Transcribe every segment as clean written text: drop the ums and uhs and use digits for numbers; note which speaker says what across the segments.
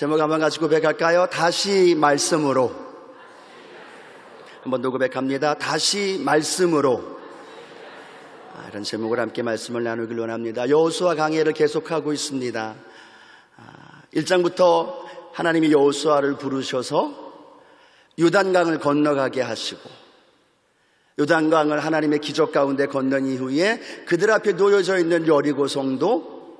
Speaker 1: 제목 한번 가지고 고백할까요? 다시 말씀으로. 한번 더 고백합니다. 다시 말씀으로. 이런 제목을 함께 말씀을 나누길 원합니다. 여호수아 강해를 계속하고 있습니다. 1장부터 하나님이 여호수아를 부르셔서 요단강을 건너가게 하시고, 요단강을 하나님의 기적 가운데 건넌 이후에 그들 앞에 놓여져 있는 여리고성도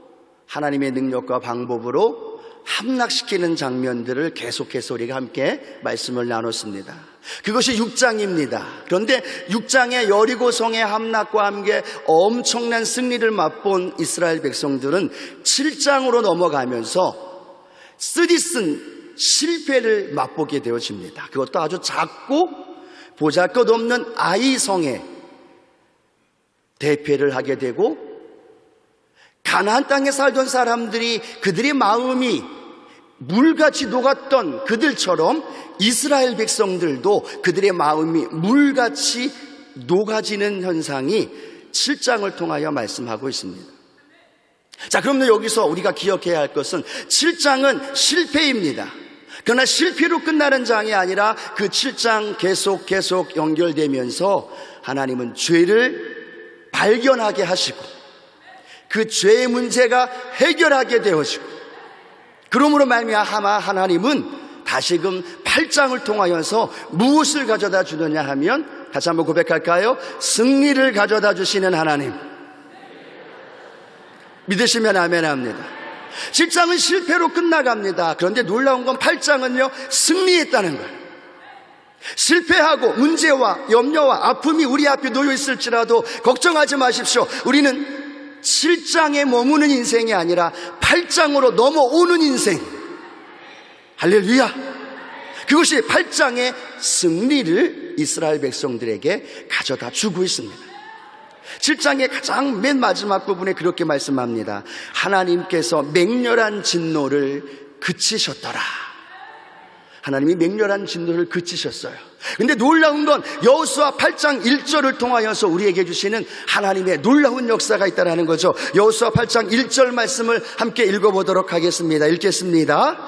Speaker 1: 하나님의 능력과 방법으로 함락시키는 장면들을 계속해서 우리가 함께 말씀을 나눴습니다. 그것이 6장입니다. 그런데 6장의 여리고성의 함락과 함께 엄청난 승리를 맛본 이스라엘 백성들은 7장으로 넘어가면서 쓰디쓴 실패를 맛보게 되어집니다. 그것도 아주 작고 보잘것없는 아이성에 대패를 하게 되고, 가나안 땅에 살던 사람들이 그들의 마음이 물같이 녹았던 그들처럼 이스라엘 백성들도 그들의 마음이 물같이 녹아지는 현상이 7장을 통하여 말씀하고 있습니다. 자, 그러면 여기서 우리가 기억해야 할 것은 7장은 실패입니다. 그러나 실패로 끝나는 장이 아니라 그 7장 계속 연결되면서 하나님은 죄를 발견하게 하시고 그 죄의 문제가 해결하게 되어지고, 그러므로 말미암아 하나님은 다시금 8장을 통하여서 무엇을 가져다 주느냐 하면, 다시 한번 고백할까요? 승리를 가져다 주시는 하나님. 믿으시면 아멘 합니다. 7장은 실패로 끝나갑니다. 그런데 놀라운 건 8장은요, 승리했다는 거예요. 실패하고 문제와 염려와 아픔이 우리 앞에 놓여 있을지라도 걱정하지 마십시오. 우리는 7장에 머무는 인생이 아니라 8장으로 넘어오는 인생. 할렐루야. 그것이 8장의 승리를 이스라엘 백성들에게 가져다 주고 있습니다. 7장의 가장 맨 마지막 부분에 그렇게 말씀합니다. 하나님께서 맹렬한 진노를 그치셨더라. 하나님이 맹렬한 진노를 그치셨어요. 근데 놀라운 건 여호수아 8장 1절을 통하여서 우리에게 주시는 하나님의 놀라운 역사가 있다는 거죠. 여호수아 8장 1절 말씀을 함께 읽어보도록 하겠습니다. 읽겠습니다.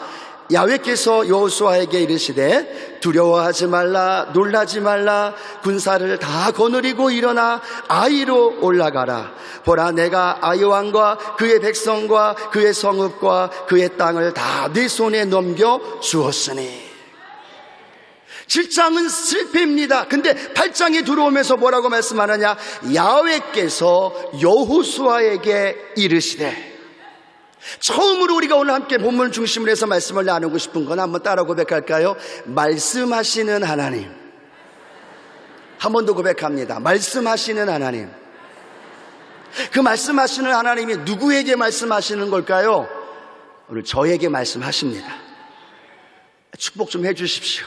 Speaker 1: 야훼께서 여호수아에게 이르시되 두려워하지 말라, 놀라지 말라, 군사를 다 거느리고 일어나 아이로 올라가라. 보라, 내가 아이 왕과 그의 백성과 그의 성읍과 그의 땅을 다 네 손에 넘겨 주었으니. 7장은 실패입니다. 근데 8장에 들어오면서 뭐라고 말씀하느냐? 야훼께서 여호수아에게 이르시되. 처음으로 우리가 오늘 함께 본문 중심으로 해서 말씀을 나누고 싶은 건, 한번 따라 고백할까요? 말씀하시는 하나님. 한 번 더 고백합니다. 말씀하시는 하나님. 그 말씀하시는 하나님이 누구에게 말씀하시는 걸까요? 오늘 저에게 말씀하십니다. 축복 좀 해주십시오.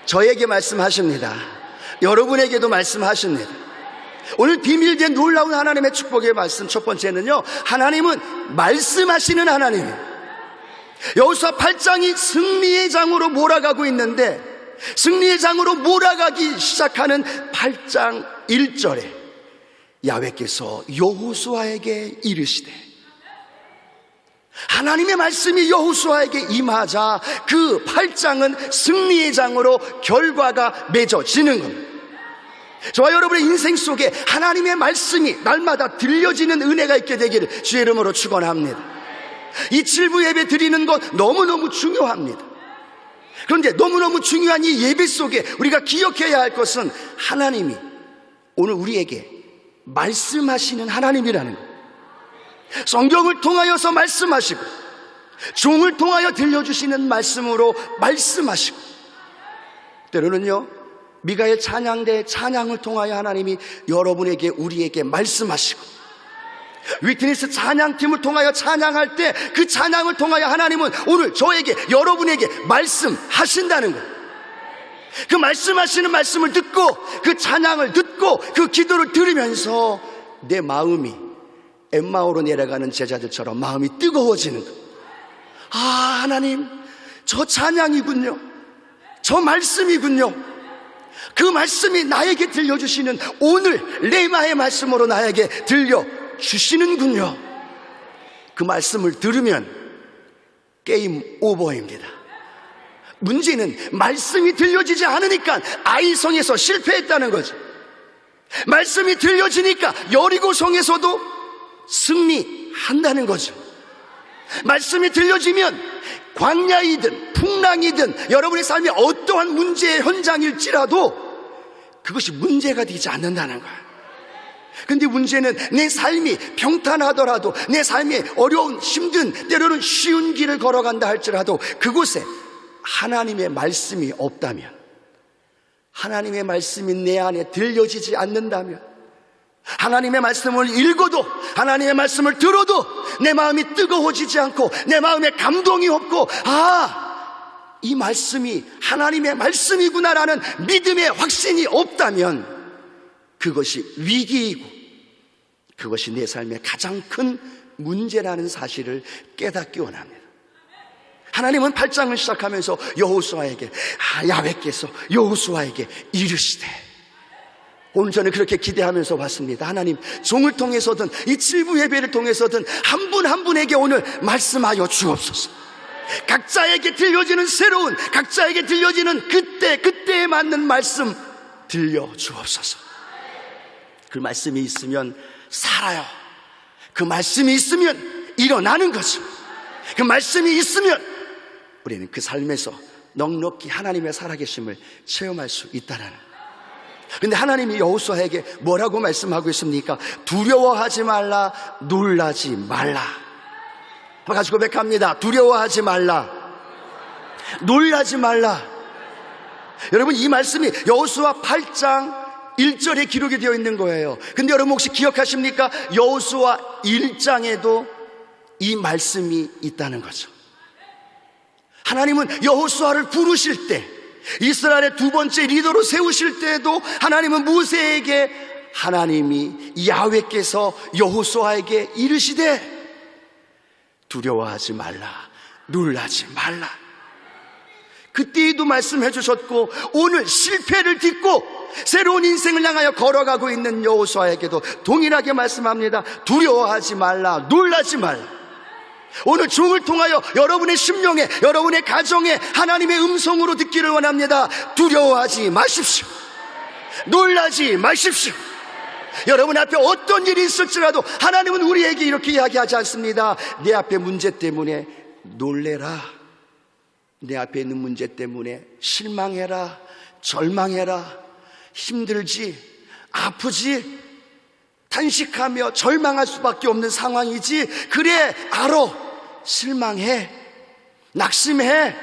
Speaker 1: 저에게 말씀하십니다. 여러분에게도 말씀하십니다. 오늘 비밀된 놀라운 하나님의 축복의 말씀, 첫 번째는요, 하나님은 말씀하시는 하나님. 여호수아 8장이 승리의 장으로 몰아가고 있는데, 승리의 장으로 몰아가기 시작하는 8장 1절에 야훼께서 여호수아에게 이르시되. 하나님의 말씀이 여호수아에게 임하자 그 8장은 승리의 장으로 결과가 맺어지는 겁니다. 저와 여러분의 인생 속에 하나님의 말씀이 날마다 들려지는 은혜가 있게 되기를 주의 이름으로 축원합니다. 이 7부 예배 드리는 것 너무너무 중요합니다. 그런데 너무너무 중요한 이 예배 속에 우리가 기억해야 할 것은, 하나님이 오늘 우리에게 말씀하시는 하나님이라는 것. 성경을 통하여서 말씀하시고, 종을 통하여 들려주시는 말씀으로 말씀하시고, 때로는요, 미가엘 찬양대 찬양을 통하여 하나님이 여러분에게, 우리에게 말씀하시고, 위트니스 찬양팀을 통하여 찬양할 때 그 찬양을 통하여 하나님은 오늘 저에게, 여러분에게 말씀하신다는 것. 그 말씀하시는 말씀을 듣고, 그 찬양을 듣고, 그 기도를 들으면서 내 마음이 엠마오로 내려가는 제자들처럼 마음이 뜨거워지는 것. 아, 하나님, 저 찬양이군요. 저 말씀이군요. 그 말씀이 나에게 들려주시는, 오늘 레마의 말씀으로 나에게 들려주시는군요. 그 말씀을 들으면 게임 오버입니다. 문제는 말씀이 들려지지 않으니까 아이성에서 실패했다는 거죠. 말씀이 들려지니까 여리고성에서도 승리한다는 거죠. 말씀이 들려지면 광야이든 풍랑이든 여러분의 삶이 어떠한 문제의 현장일지라도 그것이 문제가 되지 않는다는 거예요. 근데 문제는 내 삶이 평탄하더라도, 내 삶이 어려운 힘든 때로는 쉬운 길을 걸어간다 할지라도 그곳에 하나님의 말씀이 없다면, 하나님의 말씀이 내 안에 들려지지 않는다면, 하나님의 말씀을 읽어도, 하나님의 말씀을 들어도 내 마음이 뜨거워지지 않고 내 마음에 감동이 없고, 이 말씀이 하나님의 말씀이구나라는 믿음의 확신이 없다면 그것이 위기이고 그것이 내 삶의 가장 큰 문제라는 사실을 깨닫기 원합니다. 하나님은 8장을 시작하면서 여호수아에게, 야훼께서 여호수아에게 이르시되, 오늘 저는 그렇게 기대하면서 봤습니다. 하나님, 종을 통해서든 이 7부 예배를 통해서든 한 분 한 분에게 오늘 말씀하여 주옵소서. 각자에게 들려지는 새로운, 각자에게 들려지는 그때에 맞는 말씀 들려 주옵소서. 그 말씀이 있으면 살아요. 그 말씀이 있으면 일어나는 거죠. 그 말씀이 있으면 우리는 그 삶에서 넉넉히 하나님의 살아계심을 체험할 수 있다라는. 근데 하나님이 여호수아에게 뭐라고 말씀하고 있습니까? 두려워하지 말라, 놀라지 말라. 같이 고백합니다. 두려워하지 말라, 놀라지 말라. 여러분, 이 말씀이 여호수아 8장 1절에 기록이 되어 있는 거예요. 근데 여러분 혹시 기억하십니까? 여호수아 1장에도 이 말씀이 있다는 거죠. 하나님은 여호수아를 부르실 때, 이스라엘의 두 번째 리더로 세우실 때에도 하나님은 모세에게, 하나님이 야훼께서 여호수아에게 이르시되 두려워하지 말라, 놀라지 말라. 그때에도 말씀해 주셨고, 오늘 실패를 딛고 새로운 인생을 향하여 걸어가고 있는 여호수아에게도 동일하게 말씀합니다. 두려워하지 말라, 놀라지 말라. 오늘 종을 통하여 여러분의 심령에, 여러분의 가정에 하나님의 음성으로 듣기를 원합니다. 두려워하지 마십시오, 놀라지 마십시오. 여러분 앞에 어떤 일이 있을지라도 하나님은 우리에게 이렇게 이야기하지 않습니다. 내 앞에 문제 때문에 놀래라, 내 앞에 있는 문제 때문에 실망해라, 절망해라, 힘들지, 아프지, 탄식하며 절망할 수밖에 없는 상황이지, 그래, 알아, 실망해, 낙심해,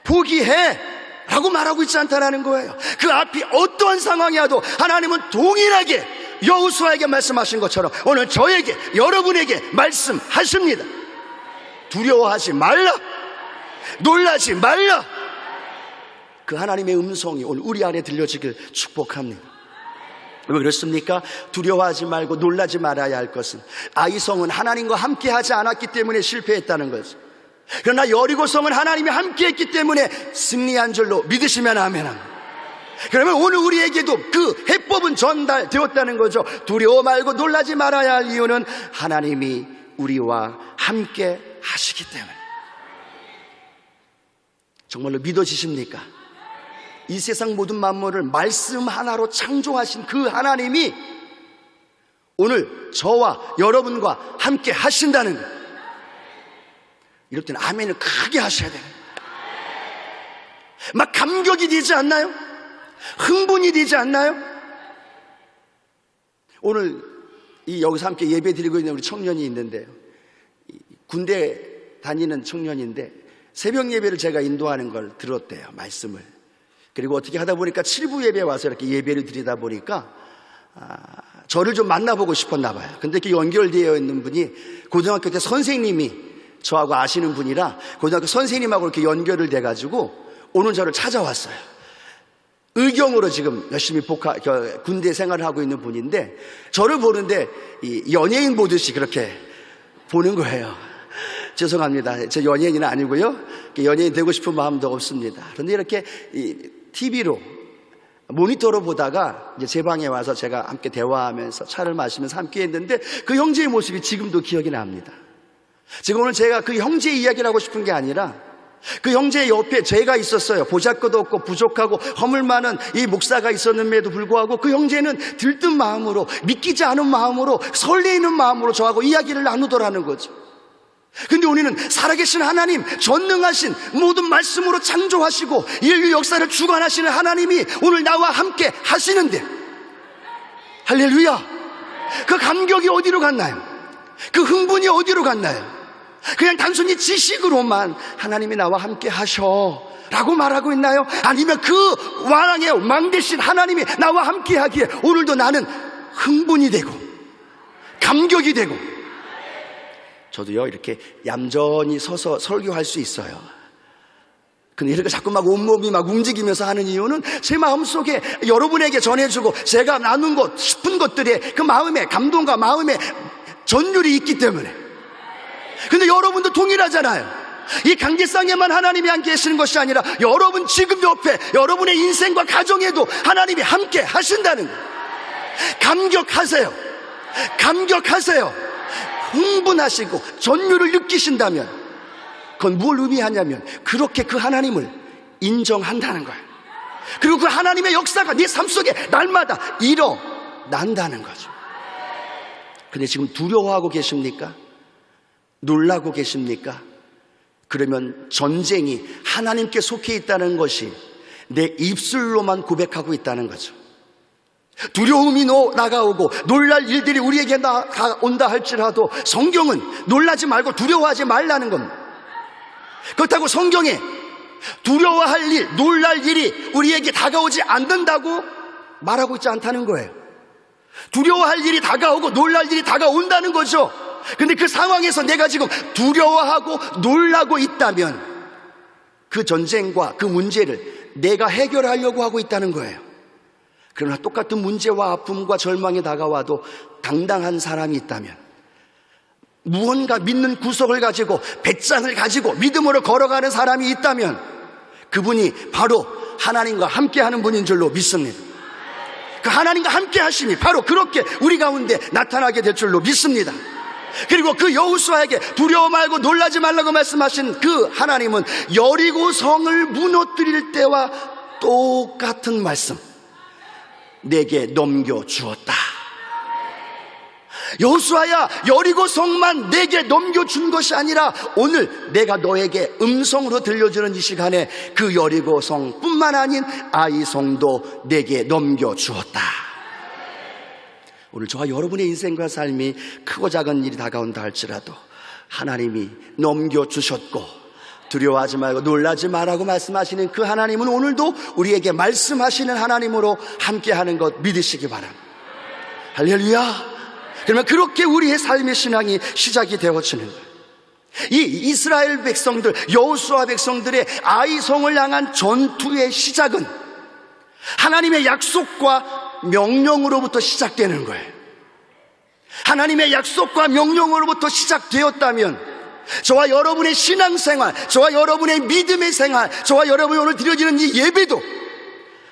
Speaker 1: 포기해 라고 말하고 있지 않다라는 거예요. 그 앞이 어떠한 상황이라도 하나님은 동일하게 여호수아에게 말씀하신 것처럼 오늘 저에게, 여러분에게 말씀하십니다. 두려워하지 말라, 놀라지 말라. 그 하나님의 음성이 오늘 우리 안에 들려지길 축복합니다. 왜 그렇습니까? 두려워하지 말고 놀라지 말아야 할 것은, 아이성은 하나님과 함께 하지 않았기 때문에 실패했다는 거죠. 그러나 여리고성은 하나님이 함께 했기 때문에 승리한 줄로 믿으시면 아멘합니다. 그러면 오늘 우리에게도 그 해법은 전달되었다는 거죠. 두려워 말고 놀라지 말아야 할 이유는 하나님이 우리와 함께 하시기 때문에. 정말로 믿어지십니까? 이 세상 모든 만물을 말씀 하나로 창조하신 그 하나님이 오늘 저와 여러분과 함께 하신다는 거예요. 이럴 때는 아멘을 크게 하셔야 돼요. 막 감격이 되지 않나요? 흥분이 되지 않나요? 오늘 여기서 함께 예배 드리고 있는 우리 청년이 있는데요, 군대 다니는 청년인데 새벽 예배를 제가 인도하는 걸 들었대요, 말씀을. 그리고 어떻게 하다 보니까 7부 예배에 와서 이렇게 예배를 드리다 보니까 저를 좀 만나보고 싶었나 봐요. 근데 이렇게 연결되어 있는 분이 고등학교 때 선생님이 저하고 아시는 분이라 고등학교 선생님하고 이렇게 연결을 돼가지고 오늘 저를 찾아왔어요. 의경으로 지금 열심히 군대 생활을 하고 있는 분인데 저를 보는데 이 연예인 보듯이 그렇게 보는 거예요. 죄송합니다. 저 연예인은 아니고요, 연예인 되고 싶은 마음도 없습니다. 그런데 이렇게 TV로 모니터로 보다가 이제 제 방에 와서 제가 함께 대화하면서 차를 마시면서 함께 했는데 그 형제의 모습이 지금도 기억이 납니다. 지금 오늘 제가 그 형제 이야기를 하고 싶은 게 아니라 그 형제 옆에 제가 있었어요. 보잘것도 없고 부족하고 허물 많은 이 목사가 있었음에도 불구하고 그 형제는 들뜬 마음으로, 믿기지 않은 마음으로, 설레이는 마음으로 저하고 이야기를 나누더라는 거죠. 근데 우리는 살아계신 하나님, 전능하신 모든 말씀으로 창조하시고 인류 역사를 주관하시는 하나님이 오늘 나와 함께 하시는데, 할렐루야, 그 감격이 어디로 갔나요? 그 흥분이 어디로 갔나요? 그냥 단순히 지식으로만 하나님이 나와 함께 하셔 라고 말하고 있나요? 아니면 그 왕의 왕 대신 하나님이 나와 함께 하기에 오늘도 나는 흥분이 되고 감격이 되고. 저도요, 이렇게 얌전히 서서 설교할 수 있어요. 근데 이렇게 자꾸 막 온몸이 막 움직이면서 하는 이유는 제 마음속에 여러분에게 전해주고 제가 나눈 것, 싶은 것들에 그 마음에 감동과 마음에 전율이 있기 때문에. 근데 여러분도 동일하잖아요. 이 강제상에만 하나님이 함께 하시는 것이 아니라 여러분 지금 옆에 여러분의 인생과 가정에도 하나님이 함께 하신다는 거예요. 감격하세요. 감격하세요. 흥분하시고 전율을 느끼신다면 그건 뭘 의미하냐면 그렇게 그 하나님을 인정한다는 거예요. 그리고 그 하나님의 역사가 네 삶 속에 날마다 일어난다는 거죠. 근데 지금 두려워하고 계십니까? 놀라고 계십니까? 그러면 전쟁이 하나님께 속해 있다는 것이 내 입술로만 고백하고 있다는 거죠. 두려움이 나가오고 놀랄 일들이 우리에게 온다 할지라도 성경은 놀라지 말고 두려워하지 말라는 겁니다. 그렇다고 성경에 두려워할 일, 놀랄 일이 우리에게 다가오지 않는다고 말하고 있지 않다는 거예요. 두려워할 일이 다가오고 놀랄 일이 다가온다는 거죠. 근데 그 상황에서 내가 지금 두려워하고 놀라고 있다면 그 전쟁과 그 문제를 내가 해결하려고 하고 있다는 거예요. 그러나 똑같은 문제와 아픔과 절망이 다가와도 당당한 사람이 있다면, 무언가 믿는 구석을 가지고 배짱을 가지고 믿음으로 걸어가는 사람이 있다면 그분이 바로 하나님과 함께하는 분인 줄로 믿습니다. 그 하나님과 함께 하심이 바로 그렇게 우리 가운데 나타나게 될 줄로 믿습니다. 그리고 그 여호수아에게 두려워 말고 놀라지 말라고 말씀하신 그 하나님은 여리고 성을 무너뜨릴 때와 똑같은 말씀 내게 넘겨주었다. 여호수아야, 여리고 성만 내게 넘겨준 것이 아니라 오늘 내가 너에게 음성으로 들려주는 이 시간에 그 여리고 성뿐만 아닌 아이 성도 내게 넘겨주었다. 오늘 저와 여러분의 인생과 삶이 크고 작은 일이 다가온다 할지라도 하나님이 넘겨주셨고 두려워하지 말고 놀라지 말라고 말씀하시는 그 하나님은 오늘도 우리에게 말씀하시는 하나님으로 함께하는 것 믿으시기 바랍니다. 할렐루야. 그러면 그렇게 우리의 삶의 신앙이 시작이 되어지는 거예요. 이 이스라엘 백성들, 여호수아 백성들의 아이성을 향한 전투의 시작은 하나님의 약속과 명령으로부터 시작되는 거예요. 하나님의 약속과 명령으로부터 시작되었다면 저와 여러분의 신앙생활, 저와 여러분의 믿음의 생활, 저와 여러분이 오늘 드려지는 이 예배도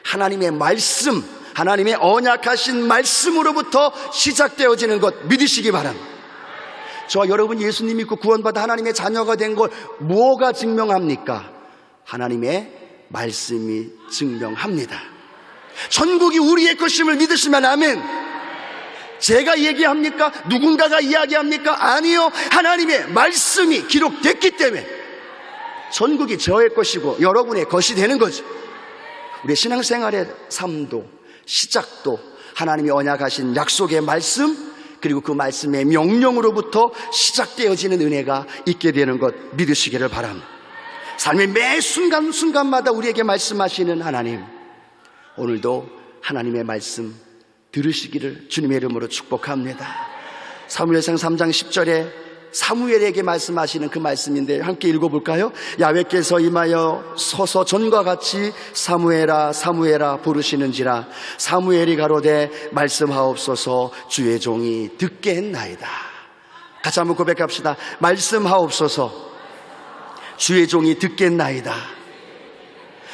Speaker 1: 하나님의 말씀, 하나님의 언약하신 말씀으로부터 시작되어지는 것 믿으시기 바랍니다. 저와 여러분 예수님 믿고 구원받아 하나님의 자녀가 된 걸 뭐가 증명합니까? 하나님의 말씀이 증명합니다. 천국이 우리의 것임을 믿으시면 아멘. 제가 얘기합니까? 누군가가 이야기합니까? 아니요. 하나님의 말씀이 기록됐기 때문에 천국이 저의 것이고 여러분의 것이 되는 거죠. 우리의 신앙생활의 삶도 시작도 하나님이 언약하신 약속의 말씀 그리고 그 말씀의 명령으로부터 시작되어지는 은혜가 있게 되는 것 믿으시기를 바랍니다. 삶의 매 순간순간마다 우리에게 말씀하시는 하나님, 오늘도 하나님의 말씀 들으시기를 주님의 이름으로 축복합니다. 사무엘상 3장 10절에 사무엘에게 말씀하시는 그 말씀인데 함께 읽어볼까요? 야훼께서 임하여 서서 전과 같이 사무엘아 사무엘아 부르시는지라 사무엘이 가로되 말씀하옵소서 주의 종이 듣게 했나이다. 같이 한번 고백합시다. 말씀하옵소서 주의 종이 듣게 했나이다.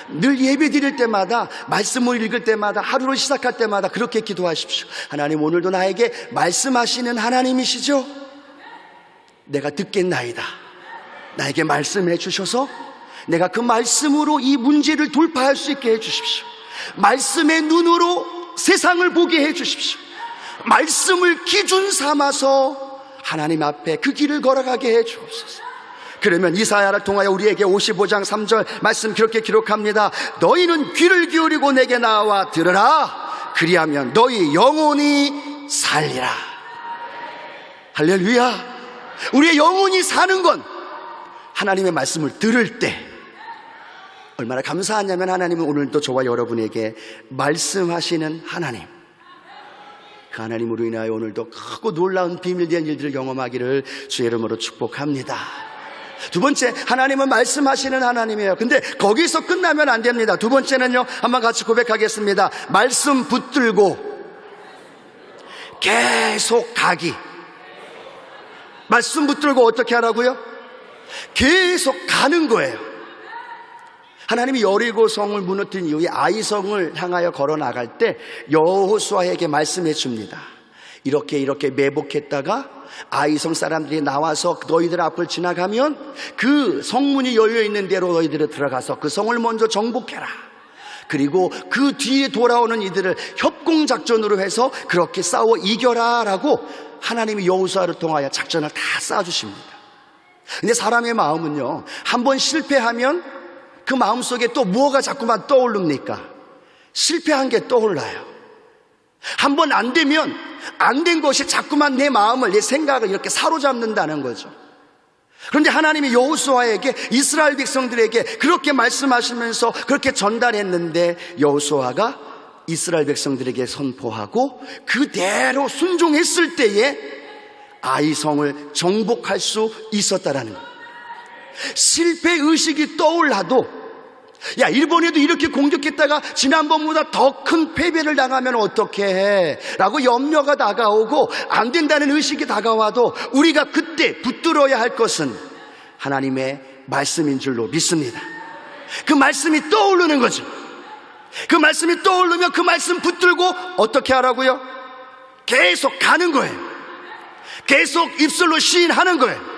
Speaker 1: 늘 예배 드릴 때마다 말씀을 읽을 때마다 하루를 시작할 때마다 그렇게 기도하십시오. 하나님 오늘도 나에게 말씀하시는 하나님이시죠? 내가 듣겠나이다. 나에게 말씀해 주셔서 내가 그 말씀으로 이 문제를 돌파할 수 있게 해 주십시오. 말씀의 눈으로 세상을 보게 해 주십시오. 말씀을 기준 삼아서 하나님 앞에 그 길을 걸어가게 해 주옵소서. 그러면 이사야를 통하여 우리에게 55장 3절 말씀 그렇게 기록합니다. 너희는 귀를 기울이고 내게 나와 들으라. 그리하면 너희 영혼이 살리라. 할렐루야. 우리의 영혼이 사는 건 하나님의 말씀을 들을 때 얼마나 감사하냐면, 하나님은 오늘도 저와 여러분에게 말씀하시는 하나님, 그 하나님으로 인하여 오늘도 크고 놀라운 비밀된 일들을 경험하기를 주의 이름으로 축복합니다. 두 번째, 하나님은 말씀하시는 하나님이에요. 근데 거기서 끝나면 안 됩니다. 두 번째는요, 한번 같이 고백하겠습니다. 말씀 붙들고 계속 가기. 말씀 붙들고 어떻게 하라고요? 계속 가는 거예요. 하나님이 여리고성을 무너뜨린 이후에 아이성을 향하여 걸어 나갈 때 여호수아에게 말씀해 줍니다. 이렇게 매복했다가 아이성 사람들이 나와서 너희들 앞을 지나가면 그 성문이 열려있는 대로 너희들이 들어가서 그 성을 먼저 정복해라. 그리고 그 뒤에 돌아오는 이들을 협공작전으로 해서 그렇게 싸워 이겨라 라고 하나님이 여호수아를 통하여 작전을 다 쌓아주십니다. 근데 사람의 마음은요, 한번 실패하면 그 마음속에 또 무엇가 자꾸만 떠오릅니까? 실패한 게 떠올라요. 한번 안 되면 안 된 것이 자꾸만 내 마음을, 내 생각을 이렇게 사로잡는다는 거죠. 그런데 하나님이 여호수아에게, 이스라엘 백성들에게 그렇게 말씀하시면서 그렇게 전달했는데 여호수아가 이스라엘 백성들에게 선포하고 그대로 순종했을 때에 아이성을 정복할 수 있었다라는 거예요. 실패의식이 떠올라도, 야, 이번에도 이렇게 공격했다가 지난번보다 더 큰 패배를 당하면 어떻게 해? 라고 염려가 다가오고 안 된다는 의식이 다가와도 우리가 그때 붙들어야 할 것은 하나님의 말씀인 줄로 믿습니다. 그 말씀이 떠오르는 거죠. 그 말씀이 떠오르면 그 말씀 붙들고 어떻게 하라고요? 계속 가는 거예요. 계속 입술로 시인하는 거예요.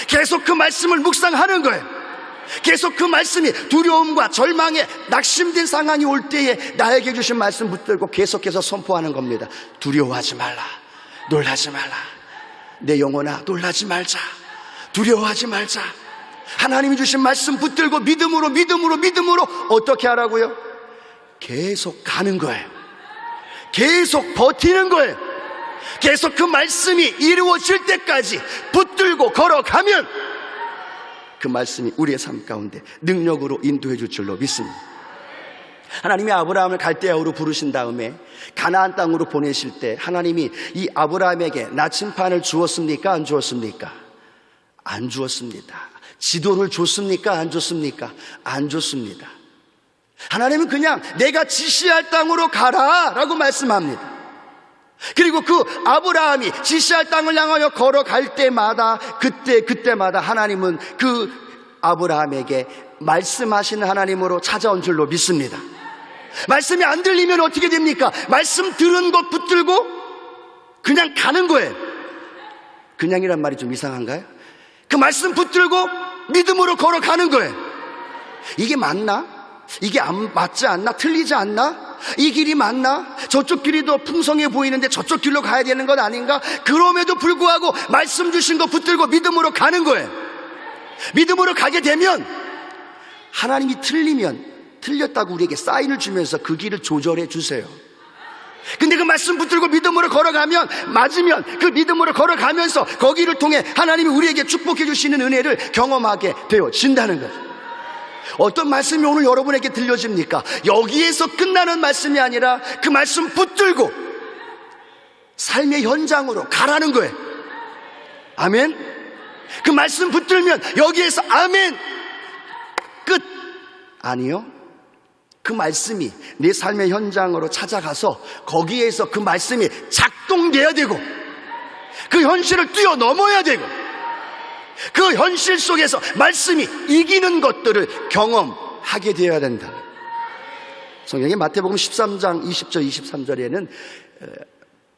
Speaker 1: 계속 그 말씀을 묵상하는 거예요. 계속 그 말씀이 두려움과 절망에 낙심된 상황이 올 때에 나에게 주신 말씀 붙들고 계속해서 선포하는 겁니다. 두려워하지 말라. 놀라지 말라. 내 영혼아, 놀라지 말자. 두려워하지 말자. 하나님이 주신 말씀 붙들고 믿음으로 어떻게 하라고요? 계속 가는 거예요. 계속 버티는 거예요. 계속 그 말씀이 이루어질 때까지 붙들고 걸어가면 그 말씀이 우리의 삶 가운데 능력으로 인도해 줄 줄로 믿습니다. 하나님이 아브라함을 갈대아우로 부르신 다음에 가나안 땅으로 보내실 때 하나님이 이 아브라함에게 나침판을 주었습니까? 안 주었습니까? 안 주었습니다. 지도를 줬습니까? 안 줬습니까? 안 줬습니다. 하나님은 그냥 내가 지시할 땅으로 가라 라고 말씀합니다. 그리고 그 아브라함이 지시할 땅을 향하여 걸어갈 때마다 그때마다 하나님은 그 아브라함에게 말씀하시는 하나님으로 찾아온 줄로 믿습니다. 말씀이 안 들리면 어떻게 됩니까? 말씀 들은 것 붙들고 그냥 가는 거예요. 그냥이란 말이 좀 이상한가요? 그 말씀 붙들고 믿음으로 걸어가는 거예요. 이게 맞나? 이게 안 맞지 않나? 틀리지 않나? 이 길이 맞나? 저쪽 길이 더 풍성해 보이는데 저쪽 길로 가야 되는 것 아닌가? 그럼에도 불구하고 말씀 주신 거 붙들고 믿음으로 가는 거예요. 믿음으로 가게 되면 하나님이 틀렸다고 우리에게 사인을 주면서 그 길을 조절해 주세요. 근데 그 말씀 붙들고 믿음으로 걸어가면, 맞으면 그 믿음으로 걸어가면서 거기를 통해 하나님이 우리에게 축복해 주시는 은혜를 경험하게 되어진다는 거죠. 어떤 말씀이 오늘 여러분에게 들려집니까? 여기에서 끝나는 말씀이 아니라 그 말씀 붙들고 삶의 현장으로 가라는 거예요. 아멘. 그 말씀 붙들면 여기에서 아멘 끝. 아니요, 그 말씀이 내 삶의 현장으로 찾아가서 거기에서 그 말씀이 작동돼야 되고 그 현실을 뛰어넘어야 되고 그 현실 속에서 말씀이 이기는 것들을 경험하게 되어야 된다. 성경의 마태복음 13장 20절 23절에는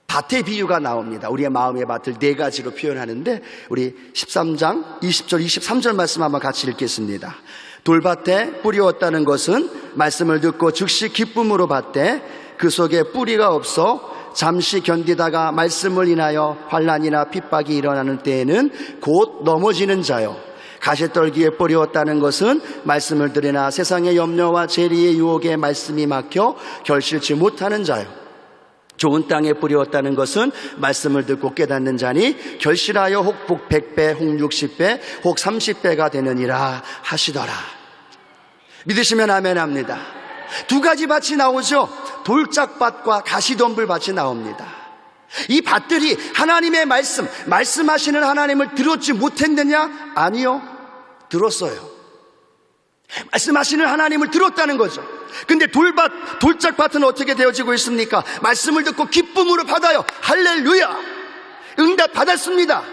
Speaker 1: 밭의 비유가 나옵니다. 우리의 마음의 밭을 네 가지로 표현하는데 우리 13장 20절 23절 말씀 한번 같이 읽겠습니다. 돌밭에 뿌리었다는 것은 말씀을 듣고 즉시 기쁨으로 받되 그 속에 뿌리가 없어 잠시 견디다가 말씀을 인하여 환난이나 핍박이 일어나는 때에는 곧 넘어지는 자요. 가시떨기에 뿌리었다는 것은 말씀을 들으나 세상의 염려와 재리의 유혹에 말씀이 막혀 결실치 못하는 자요. 좋은 땅에 뿌리었다는 것은 말씀을 듣고 깨닫는 자니 결실하여 혹 100배, 혹 60배, 혹 30배가 되느니라 하시더라. 믿으시면 아멘 합니다. 두 가지 밭이 나오죠. 돌짝밭과 가시덤불밭이 나옵니다. 이 밭들이 하나님의 말씀하시는 하나님을 들었지 못했느냐? 아니요, 들었어요. 말씀하시는 하나님을 들었다는 거죠. 근데 돌짝밭은 어떻게 되어지고 있습니까? 말씀을 듣고 기쁨으로 받아요. 할렐루야! 응답 받았습니다.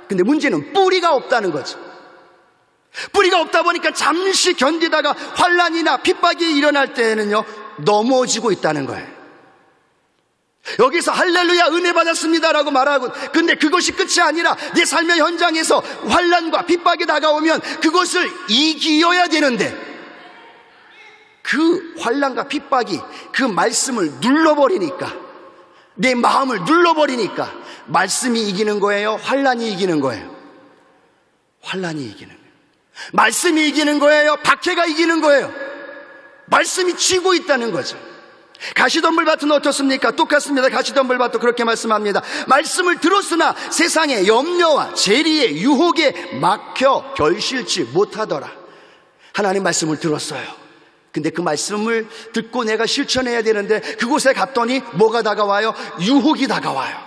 Speaker 1: 근데 문제는 뿌리가 없다는 거죠. 뿌리가 없다 보니까 잠시 견디다가 환난이나 핍박이 일어날 때에는요, 넘어지고 있다는 거예요. 여기서 할렐루야 은혜 받았습니다라고 말하고, 근데 그것이 끝이 아니라 내 삶의 현장에서 환난과 핍박이 다가오면 그것을 이겨야 되는데, 그 환난과 핍박이 그 말씀을 눌러버리니까, 내 마음을 눌러버리니까 말씀이 이기는 거예요? 환난이 이기는 거예요? 환난이 이기는 거예요. 말씀이 이기는 거예요? 박해가 이기는 거예요? 말씀이 쥐고 있다는 거죠. 가시덤불밭은 어떻습니까? 똑같습니다. 가시덤불밭도 그렇게 말씀합니다. 말씀을 들었으나 세상의 염려와 재리의 유혹에 막혀 결실치 못하더라. 하나님 말씀을 들었어요. 근데 그 말씀을 듣고 내가 실천해야 되는데 그곳에 갔더니 뭐가 다가와요? 유혹이 다가와요.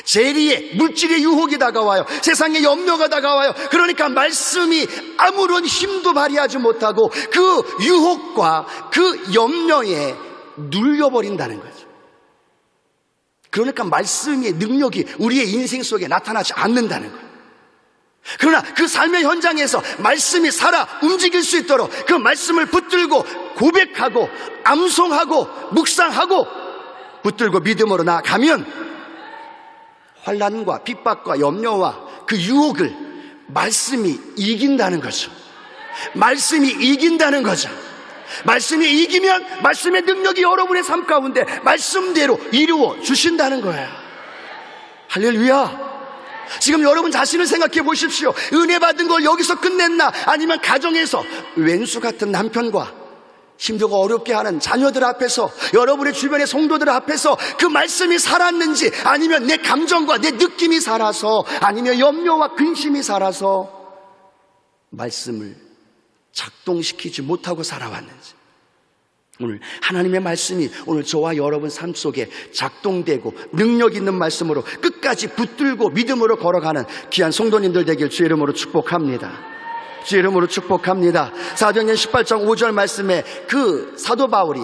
Speaker 1: 재리의, 물질의 유혹이 다가와요. 세상의 염려가 다가와요. 그러니까 말씀이 아무런 힘도 발휘하지 못하고 그 유혹과 그 염려에 눌려버린다는 거죠. 그러니까 말씀의 능력이 우리의 인생 속에 나타나지 않는다는 거예요. 그러나 그 삶의 현장에서 말씀이 살아 움직일 수 있도록 그 말씀을 붙들고 고백하고 암송하고 묵상하고 붙들고 믿음으로 나아가면 환난과 핍박과 염려와 그 유혹을 말씀이 이긴다는 거죠. 말씀이 이긴다는 거죠. 말씀이 이기면 말씀의 능력이 여러분의 삶 가운데 말씀대로 이루어 주신다는 거예요. 할렐루야. 지금 여러분 자신을 생각해 보십시오. 은혜 받은 걸 여기서 끝냈나? 아니면 가정에서 왼수 같은 남편과 힘들고 어렵게 하는 자녀들 앞에서, 여러분의 주변의 성도들 앞에서 그 말씀이 살았는지, 아니면 내 감정과 내 느낌이 살아서, 아니면 염려와 근심이 살아서 말씀을 작동시키지 못하고 살아왔는지, 오늘 하나님의 말씀이 오늘 저와 여러분 삶 속에 작동되고 능력 있는 말씀으로 끝까지 붙들고 믿음으로 걸어가는 귀한 성도님들 되길 주의 이름으로 축복합니다. 주의 이름으로 축복합니다. 사도행전 18장 5절 말씀에 그 사도 바울이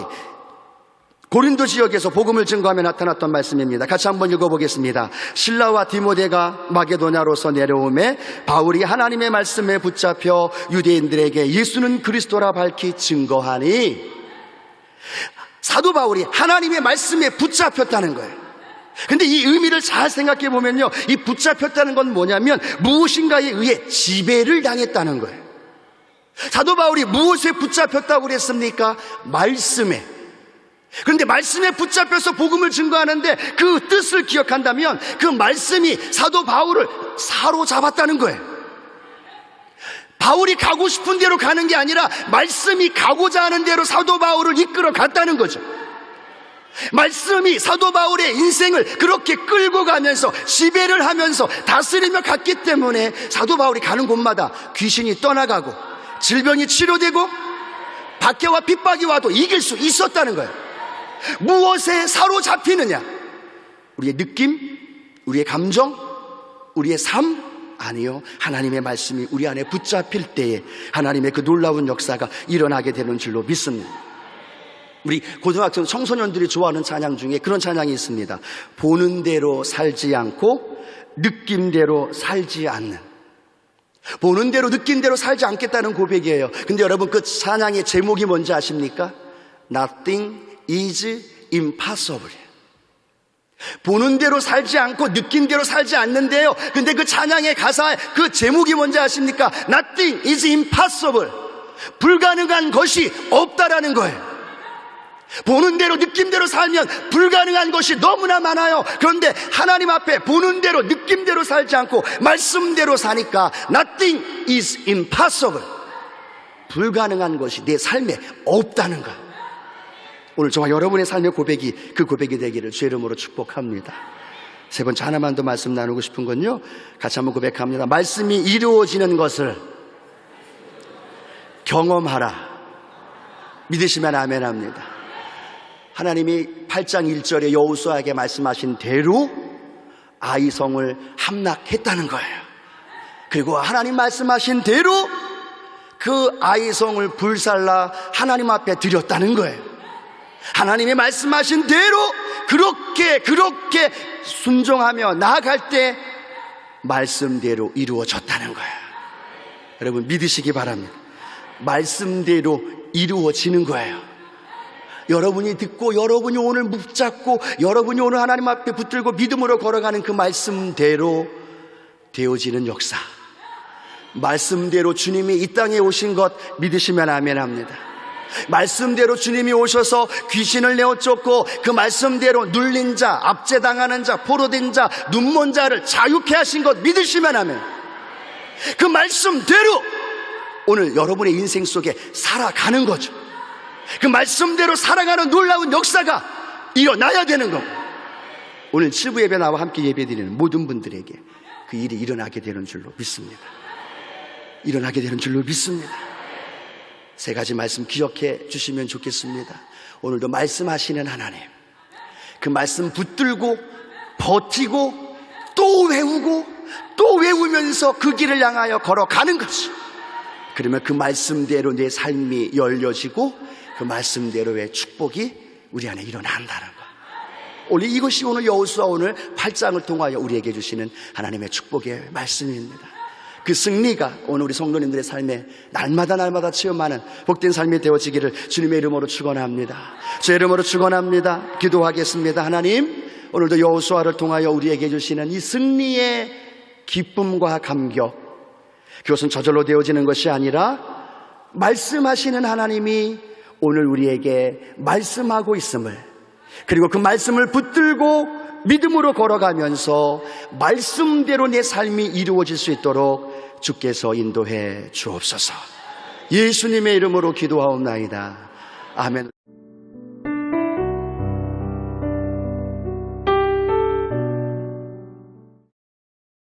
Speaker 1: 고린도 지역에서 복음을 증거하며 나타났던 말씀입니다. 같이 한번 읽어보겠습니다. 실라와 디모데가 마게도냐로서 내려오매 바울이 하나님의 말씀에 붙잡혀 유대인들에게 예수는 그리스도라 밝히 증거하니, 사도 바울이 하나님의 말씀에 붙잡혔다는 거예요. 근데 이 의미를 잘 생각해 보면요, 이 붙잡혔다는 건 뭐냐면 무엇인가에 의해 지배를 당했다는 거예요. 사도 바울이 무엇에 붙잡혔다고 그랬습니까? 말씀에. 그런데 말씀에 붙잡혀서 복음을 증거하는데 그 뜻을 기억한다면 그 말씀이 사도 바울을 사로잡았다는 거예요. 바울이 가고 싶은 대로 가는 게 아니라 말씀이 가고자 하는 대로 사도 바울을 이끌어 갔다는 거죠. 말씀이 사도 바울의 인생을 그렇게 끌고 가면서 지배를 하면서 다스리며 갔기 때문에 사도 바울이 가는 곳마다 귀신이 떠나가고 질병이 치료되고 박해와 핍박이 와도 이길 수 있었다는 거예요. 무엇에 사로잡히느냐? 우리의 느낌, 우리의 감정, 우리의 삶? 아니요, 하나님의 말씀이 우리 안에 붙잡힐 때에 하나님의 그 놀라운 역사가 일어나게 되는 줄로 믿습니다. 우리 고등학생 청소년들이 좋아하는 찬양 중에 그런 찬양이 있습니다. 보는 대로 살지 않고 느낌대로 살지 않는. 보는 대로 느낀 대로 살지 않겠다는 고백이에요. 근데 여러분 그 찬양의 제목이 뭔지 아십니까? Nothing is impossible. 보는 대로 살지 않고 느낀 대로 살지 않는데요. 근데 그 찬양의 가사의 그 제목이 뭔지 아십니까? Nothing is impossible. 불가능한 것이 없다라는 거예요. 보는 대로 느낌대로 살면 불가능한 것이 너무나 많아요. 그런데 하나님 앞에 보는 대로 느낌대로 살지 않고 말씀대로 사니까 Nothing is impossible. 불가능한 것이 내 삶에 없다는 거예요. 오늘 저와 여러분의 삶의 고백이 그 고백이 되기를 주의 이름으로 축복합니다. 세 번째 하나만 더 말씀 나누고 싶은 건요, 같이 한번 고백합니다. 말씀이 이루어지는 것을 경험하라. 믿으시면 아멘 합니다. 하나님이 8장 1절에 여호수아에게 말씀하신 대로 아이성을 함락했다는 거예요. 그리고 하나님 말씀하신 대로 그 아이성을 불살라 하나님 앞에 드렸다는 거예요. 하나님이 말씀하신 대로 그렇게 순종하며 나아갈 때 말씀대로 이루어졌다는 거예요. 여러분 믿으시기 바랍니다. 말씀대로 이루어지는 거예요. 여러분이 듣고 여러분이 오늘 붙잡고 여러분이 오늘 하나님 앞에 붙들고 믿음으로 걸어가는 그 말씀대로 되어지는 역사, 말씀대로 주님이 이 땅에 오신 것 믿으시면 아멘 합니다. 말씀대로 주님이 오셔서 귀신을 내어 쫓고 그 말씀대로 눌린 자, 압제당하는 자, 포로된 자, 눈먼 자를 자유케 하신 것 믿으시면 아멘. 그 말씀대로 오늘 여러분의 인생 속에 살아가는 거죠. 그 말씀대로 살아가는 놀라운 역사가 일어나야 되는 겁니다. 오늘 7부 예배 나와 함께 예배드리는 모든 분들에게 그 일이 일어나게 되는 줄로 믿습니다. 일어나게 되는 줄로 믿습니다. 세 가지 말씀 기억해 주시면 좋겠습니다. 오늘도 말씀하시는 하나님, 그 말씀 붙들고 버티고 또 외우고 또 외우면서 그 길을 향하여 걸어가는 것이, 그러면 그 말씀대로 내 삶이 열려지고 그 말씀대로의 축복이 우리 안에 일어난다는 것. 오늘 이것이 오늘 여호수아 오늘 8장을 통하여 우리에게 주시는 하나님의 축복의 말씀입니다. 그 승리가 오늘 우리 성도님들의 삶에 날마다 체험하는 복된 삶이 되어지기를 주님의 이름으로 축원합니다. 제 이름으로 축원합니다. 기도하겠습니다. 하나님, 오늘도 여호수아를 통하여 우리에게 주시는 이 승리의 기쁨과 감격, 그것은 저절로 되어지는 것이 아니라 말씀하시는 하나님이 오늘 우리에게 말씀하고 있음을, 그리고 그 말씀을 붙들고 믿음으로 걸어가면서 말씀대로 내 삶이 이루어질 수 있도록 주께서 인도해 주옵소서. 예수님의 이름으로 기도하옵나이다. 아멘.